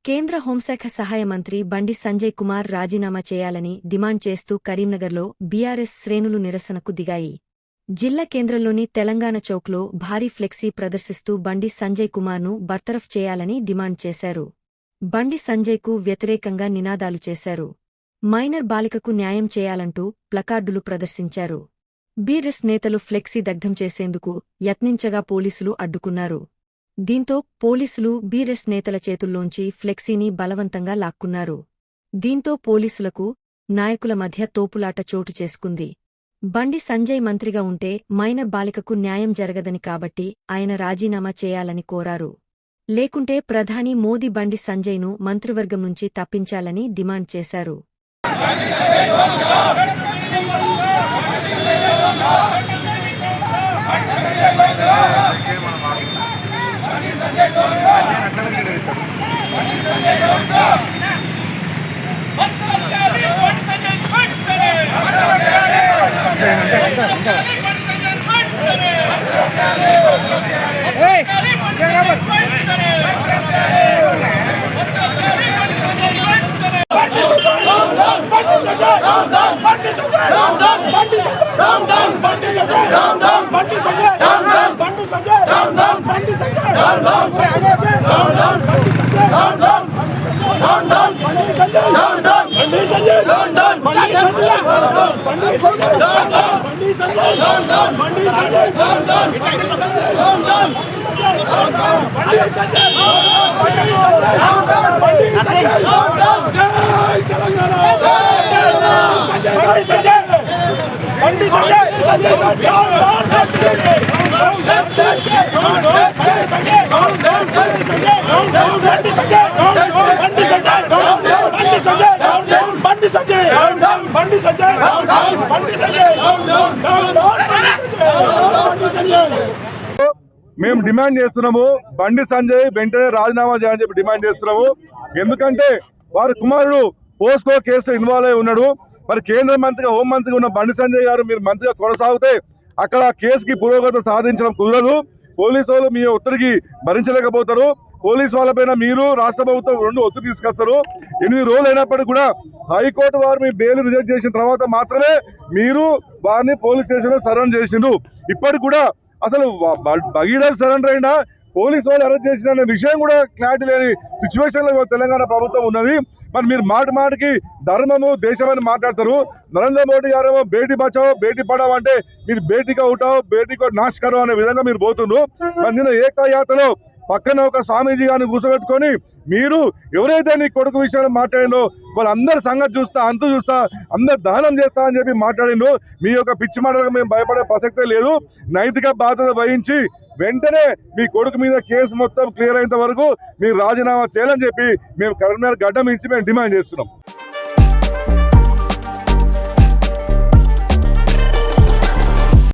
కేంద్ర హోంశాఖ సహాయ మంత్రి బండి సంజయ్ కుమార్ రాజీనామా చేయాలని డిమాండ్ చేస్తూ కరీంనగర్లో బీఆర్ఎస్ శ్రేణులు నిరసనకు దిగాయి. జిల్లా కేంద్రంలోని తెలంగాణ చౌక్లో భారీ ఫ్లెక్సీ ప్రదర్శిస్తూ బండి సంజయ్ కుమార్ను బర్తరఫ్ చేయాలని డిమాండ్ చేశారు. బండి సంజయ్కు వ్యతిరేకంగా నినాదాలు చేశారు. మైనర్ బాలికకు న్యాయం చేయాలంటూ ప్లకార్డులు ప్రదర్శించారు. బీఆర్ఎస్ నేతలు ఫ్లెక్సీ దగ్ధం చేసేందుకు యత్నించగా పోలీసులు అడ్డుకున్నారు. దీంతో పోలీసులు బీఆర్ఎస్ నేతల చేతుల్లోంచి ఫ్లెక్సీని బలవంతంగా లాక్కున్నారు. దీంతో పోలీసులకు, నాయకుల మధ్య తోపులాట చోటు చేసుకుంది. బండి సంజయ్ మంత్రిగా ఉంటే మైనర్ బాలికకు న్యాయం జరగదని కాబట్టి ఆయన రాజీనామా చేయాలని కోరారు. లేకుంటే ప్రధాని మోదీ బండి సంజయ్ను మంత్రివర్గం నుంచి తప్పించాలని డిమాండ్ చేశారు. మేము డిమాండ్ చేస్తున్నాము. బండి సంజయ్ వెంటనే రాజీనామా చేయాలని చెప్పి డిమాండ్ చేస్తున్నాము. ఎందుకంటే వారి కుమారుడు పోస్కో కేసులో ఇన్వాల్వ్ అయి ఉన్నాడు. మరి కేంద్ర మంత్రిగా హోంమంత్రిగా ఉన్న బండి సంజయ్ గారు మీరు మంత్రిగా కొనసాగితే అక్కడ కేసుకి పురోగతి సాధించడం కుదరదు. పోలీసు వాళ్ళు మీ ఒత్తిడికి భరించలేకపోతారు. పోలీసు వాళ్ళపైన మీరు రాష్ట్ర ప్రభుత్వం రెండు ఒత్తిడి తీసుకొస్తారు. 8 రోజులు అయినప్పటికీ కూడా హైకోర్టు వారు మీ బెయిల్ రిజెక్ట్ చేసిన తర్వాత మాత్రమే మీరు వారిని పోలీస్ స్టేషన్లో సరెండర్ చేసిండు. ఇప్పటికి కూడా అసలు భగీరథ సరెండర్ అయినా పోలీసు వాళ్ళు అరెస్ట్ చేసిన అనే విషయం కూడా క్లారిటీ లేని సిచ్యువేషన్ లో తెలంగాణ ప్రభుత్వం ఉన్నది. మరి మీరు మాటికి ధర్మము దేశమని మాట్లాడతారు. నరేంద్ర మోడీ గారేమో బేటీ బచావో బేటీ పడావో అంటే మీరు బేటీగా ఉంటావు బేటీకో నాష్ కరో అనే విధంగా మీరు పోతుండ్రు. మరి నిన్న ఏకయాత్రలో పక్కన ఒక స్వామీజీ గారిని కూర్చోబెట్టుకొని మీరు ఎవరైతే నీ కొడుకు విషయంలో మాట్లాడిందో వాళ్ళందరి సంగతి చూస్తా అంతు చూస్తా అందరు దానం చేస్తా అని చెప్పి మాట్లాడిండ్రు. మీ యొక్క పిచ్చి మాటలకు మేము భయపడే ప్రసక్తే లేదు. నైతిక బాధ్యత వహించి వెంటనే మీ కొడుకు మీద కేసు మొత్తం క్లియర్ అయినంత వరకు మీరు రాజీనామా చేయాలని చెప్పి మేము కరీంనగర్ గడ్డ నుంచి మేము డిమాండ్ చేస్తున్నాం.